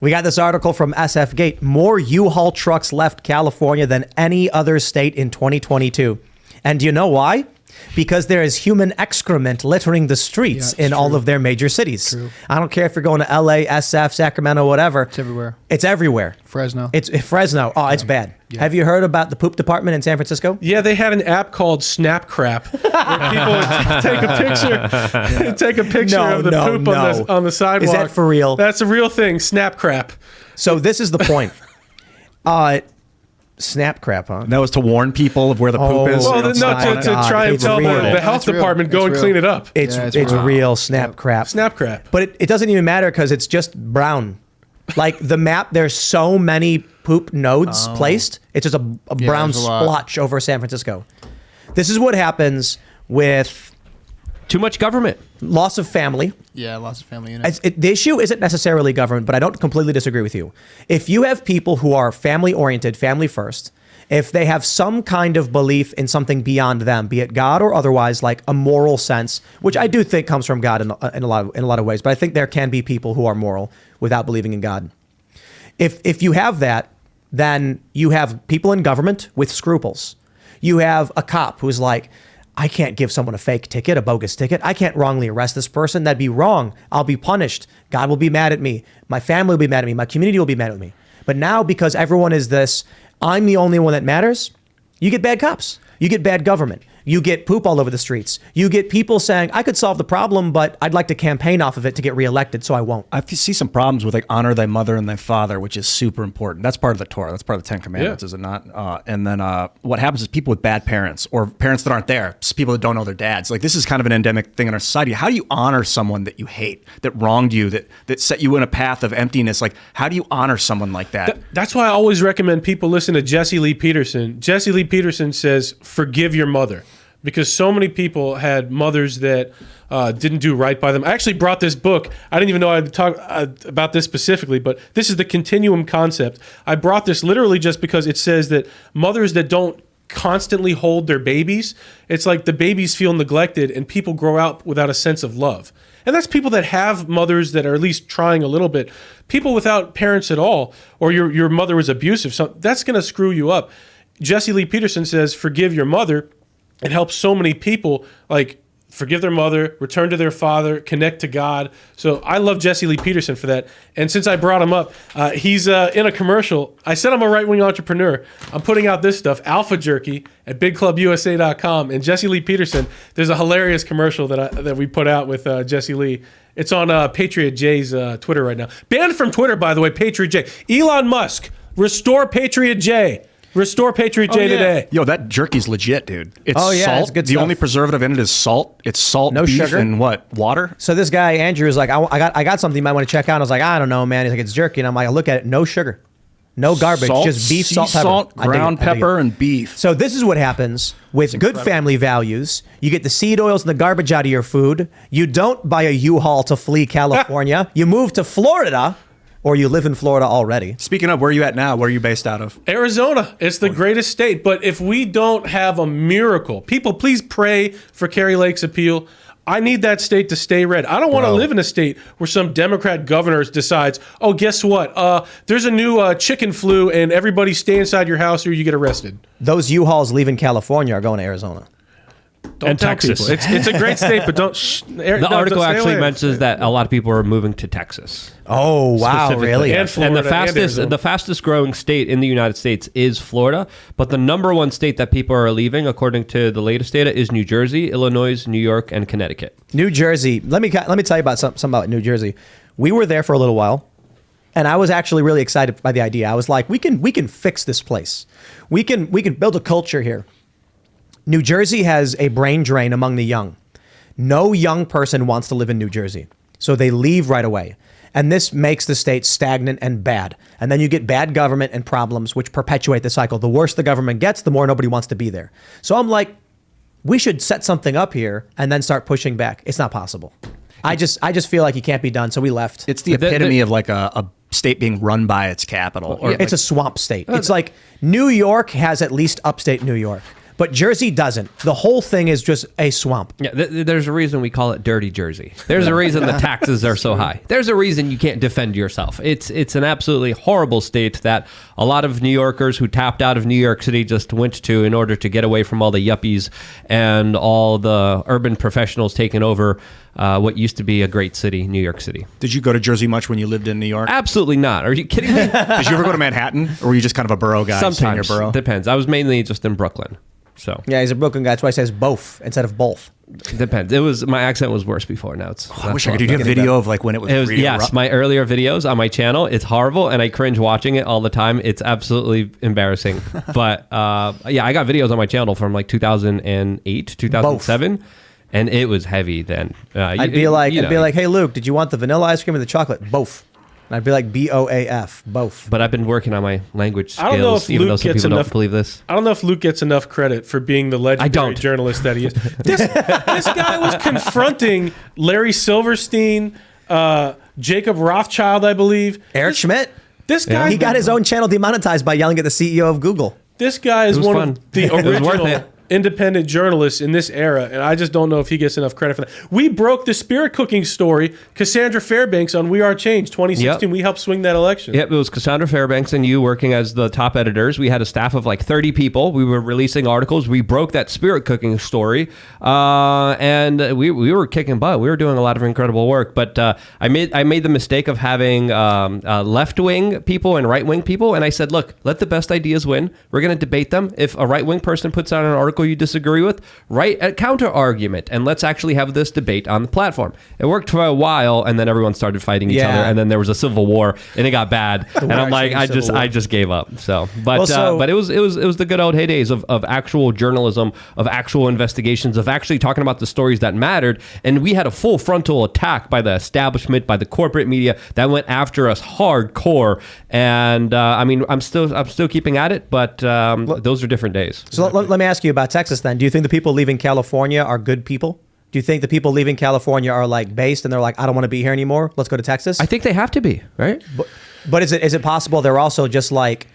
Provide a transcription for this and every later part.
We got this article from SF Gate. More U-Haul trucks left California than any other state in 2022. And do you know why? Because there is human excrement littering the streets in all of their major cities. True. I don't care if you're going to LA, SF, Sacramento, whatever. It's everywhere. It's everywhere. Fresno. It's Fresno. Oh, it's bad. Yeah. Have you heard about the poop department in San Francisco? Yeah, they had an app called Snap Crap where people would take a picture of the poop on the sidewalk. Is that for real? That's a real thing, Snap Crap. So this is the point. Snap crap, huh? That was to warn people of where the poop is. Well, no, to try and tell the health department, go and clean it up. It's real snap crap. Snap crap. But it doesn't even matter because it's just brown. Like the map, there's so many poop nodes placed. It's just a brown splotch over San Francisco. This is what happens with too much government. Loss of family. Yeah, loss of family units. The issue isn't necessarily government, but I don't completely disagree with you. If you have people who are family-oriented, family first, if they have some kind of belief in something beyond them, be it God or otherwise, like a moral sense, which I do think comes from God in a lot of ways, but I think there can be people who are moral without believing in God. If you have that, then you have people in government with scruples. You have a cop who's like, I can't give someone a fake ticket, a bogus ticket. I can't wrongly arrest this person. That'd be wrong. I'll be punished. God will be mad at me. My family will be mad at me. My community will be mad at me. But now, because everyone is this, I'm the only one that matters, you get bad cops. You get bad government. You get poop all over the streets. You get people saying, I could solve the problem, but I'd like to campaign off of it to get reelected, so I won't. I see some problems with like honor thy mother and thy father, which is super important. That's part of the Torah. That's part of the Ten Commandments, is it not? And then what happens is people with bad parents or parents that aren't there, people that don't know their dads. Like this is kind of an endemic thing in our society. How do you honor someone that you hate, that wronged you, that set you in a path of emptiness? Like how do you honor someone like that? That's why I always recommend people listen to Jesse Lee Peterson. Jesse Lee Peterson says, forgive your mother. Because so many people had mothers that didn't do right by them. I actually brought this book. I didn't even know I'd talk about this specifically, but this is the continuum concept. I brought this literally just because it says that mothers that don't constantly hold their babies, it's like the babies feel neglected and people grow out without a sense of love. And that's people that have mothers that are at least trying a little bit. People without parents at all, or your mother was abusive, so that's going to screw you up. Jesse Lee Peterson says, forgive your mother. It helps so many people like forgive their mother, return to their father, connect to God. So I love Jesse Lee Peterson for that. And since I brought him up, he's in a commercial. I said I'm a right-wing entrepreneur. I'm putting out this stuff, Alpha Jerky at BigClubUSA.com. And Jesse Lee Peterson, there's a hilarious commercial that we put out with Jesse Lee. It's on Patriot J's Twitter right now. Banned from Twitter, by the way, Patriot J. Elon Musk, restore Patriot J. Restore Patriot J today. Yo, that jerky's legit, dude. It's salt. It's good the stuff. only preservative in it is salt. It's salt, no beef, sugar, and what? Water? So this guy, Andrew, is like, I got something you might want to check out. I was like, I don't know, man. He's like, it's jerky. And I'm like, I look at it, no sugar. No garbage, salt, just beef, sea salt, pepper. salt, ground pepper, and beef. So this is what happens with good family values. You get the seed oils and the garbage out of your food. You don't buy a U-Haul to flee California. You move to Florida, or you live in Florida already. Speaking of, where are you at now? Where are you based out of? Arizona. It's the greatest state. But if we don't have a miracle, people, please pray for Kari Lake's appeal. I need that state to stay red. I don't want to live in a state where some Democrat governor decides, oh, guess what? There's a new chicken flu and everybody stay inside your house or you get arrested. Those U-Hauls leaving California are going to Arizona. Don't tell Texas. people. It's a great state, but don't. The article actually mentions that a lot of people are moving to Texas. Oh wow, really? And Florida, and the fastest growing state in the United States is Florida, but the number one state that people are leaving, according to the latest data, is New Jersey, Illinois, New York, and Connecticut. New Jersey. Let me tell you about something about New Jersey. We were there for a little while, and I was actually really excited by the idea. I was like, we can fix this place. We can build a culture here. New Jersey has a brain drain among the young. No young person wants to live in New Jersey, so they leave right away. And this makes the state stagnant and bad. And then you get bad government and problems, which perpetuate the cycle. The worse the government gets, the more nobody wants to be there. So I'm like, we should set something up here and then start pushing back. It's not possible. I just feel like it can't be done, so we left. It's the epitome of like a state being run by its capital. Or it's a swamp state. It's like New York has at least upstate New York. but Jersey doesn't. The whole thing is just a swamp. Yeah, there's a reason we call it Dirty Jersey. There's a reason the taxes are so high. There's a reason you can't defend yourself. It's an absolutely horrible state that a lot of New Yorkers who tapped out of New York City just went to in order to get away from all the yuppies and all the urban professionals taking over what used to be a great city, New York City. Did you go to Jersey much when you lived in New York? Absolutely not. Are you kidding me? Did you ever go to Manhattan, or were you just kind of a borough guy? staying in your Sometimes. borough? Depends. I was mainly just in Brooklyn. So Yeah, he's a Brooklyn guy. That's why he says both instead of both. depends. My accent was worse before. Now it's. I wish I could. Did you have video of like when it was? It was really yes, rough? my earlier videos on my channel. It's horrible, and I cringe watching it all the time. It's absolutely embarrassing. But yeah, I got videos on my channel from like 2008, 2007, and it was heavy then. I'd be like, hey Luke, did you want the vanilla ice cream or the chocolate? Both. And I'd be like, BOAF, both. But I've been working on my language skills, I don't know if even though Luke some gets people enough. don't believe this. I don't know if Luke gets enough credit for being the legendary don't. journalist that he is. This guy was confronting Larry Silverstein, Jacob Rothschild, I believe. Eric Schmidt. This guy, He got his own channel demonetized by yelling at the CEO of Google. This guy is It was one fun. of the It was worth original it. independent journalists in this era, and I just don't know if he gets enough credit for that. We broke the spirit cooking story, Cassandra Fairbanks on We Are Change 2016. Yep. We helped swing that election. Yep, it was Cassandra Fairbanks and you working as the top editors. We had a staff of like 30 people. We were releasing articles. We broke that spirit cooking story, and we were kicking butt. We were doing a lot of incredible work. But I made the mistake of having left wing people and right wing people, and I said, look, let the best ideas win. We're going to debate them. If a right wing person puts out an article you disagree with, write a counter argument, and let's actually have this debate on the platform. It worked for a while, and then everyone started fighting each other, and then there was a civil war, and it got bad. And I'm like, I just gave up. So, but it was the good old heydays of actual journalism, of actual investigations, of actually talking about the stories that mattered. And we had a full frontal attack by the establishment, by the corporate media that went after us hardcore. And I mean, I'm still keeping at it, but those are different days. So let me ask you about Texas then. Do you think the people leaving California are good people? Do you think the people leaving California are like based and they're like, I don't want to be here anymore, let's go to Texas? I think they have to be, right? But is it possible they're also just like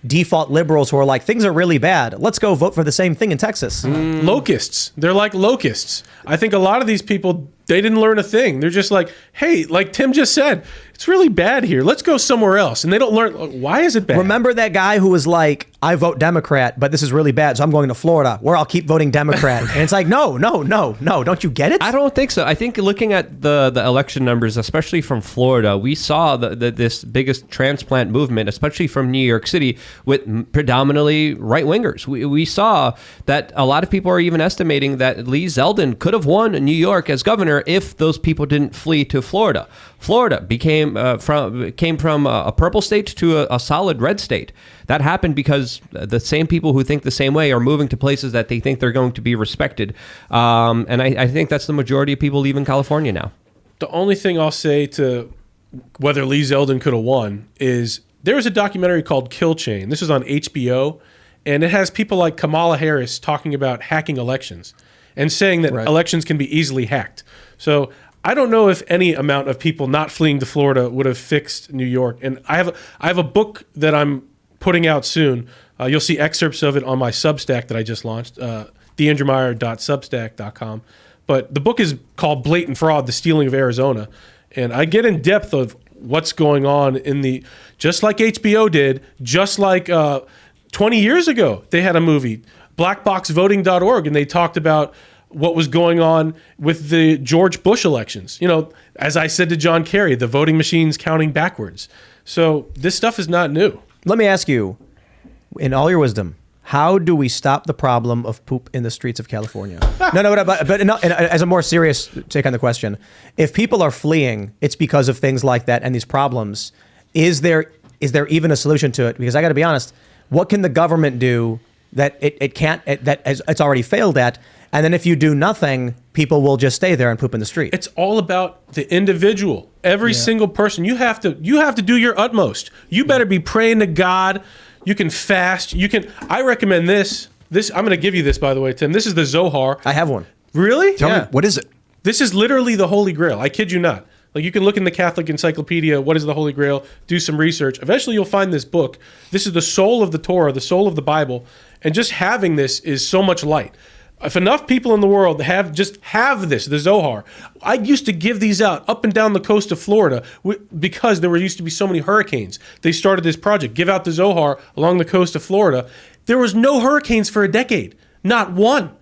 default liberals who are like, things are really bad, let's go vote for the same thing in Texas? Locusts. They're like locusts. I think a lot of these people, they didn't learn a thing. They're just like, hey, like Tim just said, it's really bad here. Let's go somewhere else. And they don't learn, why is it bad? Remember that guy who was like, I vote Democrat, but this is really bad, so I'm going to Florida, where I'll keep voting Democrat. And it's like, no, don't you get it? I don't think so. I think looking at the election numbers, especially from Florida, we saw this biggest transplant movement, especially from New York City, with predominantly right-wingers. We saw that a lot of people are even estimating that Lee Zeldin could have won New York as governor if those people didn't flee to Florida. Florida came from a purple state to a solid red state. That happened because the same people who think the same way are moving to places that they think they're going to be respected. And I think that's the majority of people leaving California now. The only thing I'll say to whether Lee Zeldin could have won is there was a documentary called Kill Chain. This is on HBO, and it has people like Kamala Harris talking about hacking elections and saying that elections can be easily hacked. So I don't know if any amount of people not fleeing to Florida would have fixed New York. And I have a book that I'm putting out soon. You'll see excerpts of it on my Substack that I just launched, theandrewmeyer.substack.com. But the book is called Blatant Fraud, The Stealing of Arizona. And I get in depth of what's going on just like HBO did, just like 20 years ago, they had a movie, blackboxvoting.org, and they talked about what was going on with the George Bush elections. You know, as I said to John Kerry, the voting machines counting backwards. So this stuff is not new. Let me ask you, in all your wisdom, how do we stop the problem of poop in the streets of California? But as a more serious take on the question, if people are fleeing, it's because of things like that and these problems. Is there even a solution to it? Because I got to be honest, what can the government do that it's already failed at? And then if you do nothing, people will just stay there and poop in the street. It's all about the individual. Every single person. You have to do your utmost. You better be praying to God. You can fast. I recommend this. I'm going to give you this, by the way, Tim. This is the Zohar. I have one. Really? Tell me, what is it? This is literally the Holy Grail. I kid you not. Like, you can look in the Catholic Encyclopedia, what is the Holy Grail, do some research. Eventually you'll find this book. This is the soul of the Torah, the soul of the Bible. And just having this is so much light. If enough people in the world have this, the Zohar, I used to give these out up and down the coast of Florida because there used to be so many hurricanes. They started this project, give out the Zohar along the coast of Florida. There was no hurricanes for a decade, not one.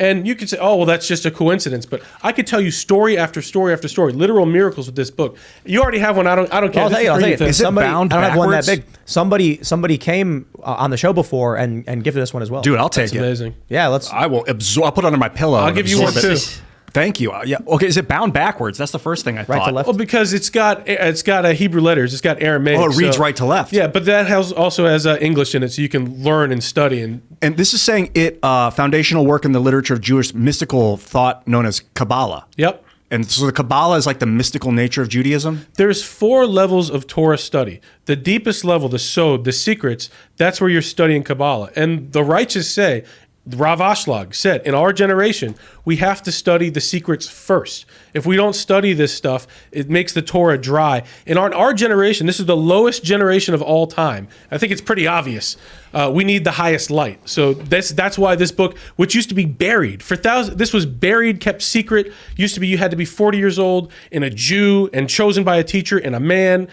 And you could say, oh, well, that's just a coincidence. But I could tell you story after story after story, literal miracles with this book. You already have one. I don't care. I'll tell you. Is it bound I don't have one that backwards? big. Somebody came on the show before and gifted us one as well. Dude, I'll take That's it. amazing. Yeah, let's. I will absorb. I'll put it under my pillow. I'll give you one absorb too. it. Thank you. Yeah. Okay. Is it bound backwards? That's the first thing I thought. Right to left. Well, because it's got Hebrew letters. It's got Aramaic. Oh, it reads so- right to left. Yeah, but that also has English in it, so you can learn and study. And this is saying it foundational work in the literature of Jewish mystical thought known as Kabbalah. Yep. And so the Kabbalah is like the mystical nature of Judaism. There's 4 levels of Torah study. The deepest level, the Sod, the secrets, that's where you're studying Kabbalah. And the righteous say, Rav Ashlag said, in our generation, we have to study the secrets first. If we don't study this stuff, it makes the Torah dry. In our generation, this is the lowest generation of all time. I think it's pretty obvious. We need the highest light. So that's why this book, which used to be buried for thousands, this was buried, kept secret. Used to be you had to be 40 years old and a Jew and chosen by a teacher and a man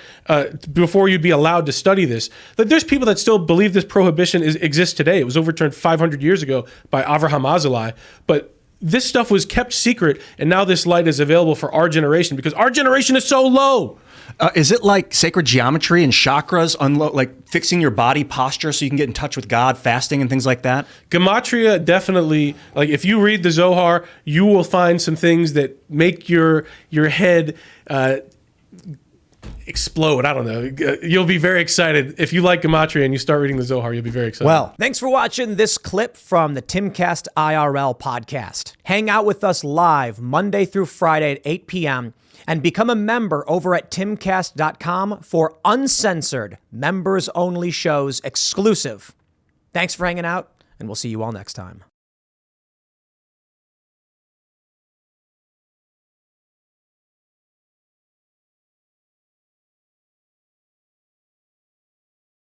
before you'd be allowed to study this. But there's people that still believe this prohibition exists today. It was overturned 500 years ago by Avraham Azalai, but this stuff was kept secret, and now this light is available for our generation because our generation is so low. Is it like sacred geometry and chakras, like fixing your body posture so you can get in touch with God, fasting and things like that? Gematria definitely, like if you read the Zohar, you will find some things that make your head explode. I don't know. You'll be very excited. If you like Gematria and you start reading the Zohar, you'll be very excited. Well, thanks for watching this clip from the Timcast IRL podcast. Hang out with us live Monday through Friday at 8 p.m. and become a member over at timcast.com for uncensored, members-only shows exclusive. Thanks for hanging out, and we'll see you all next time.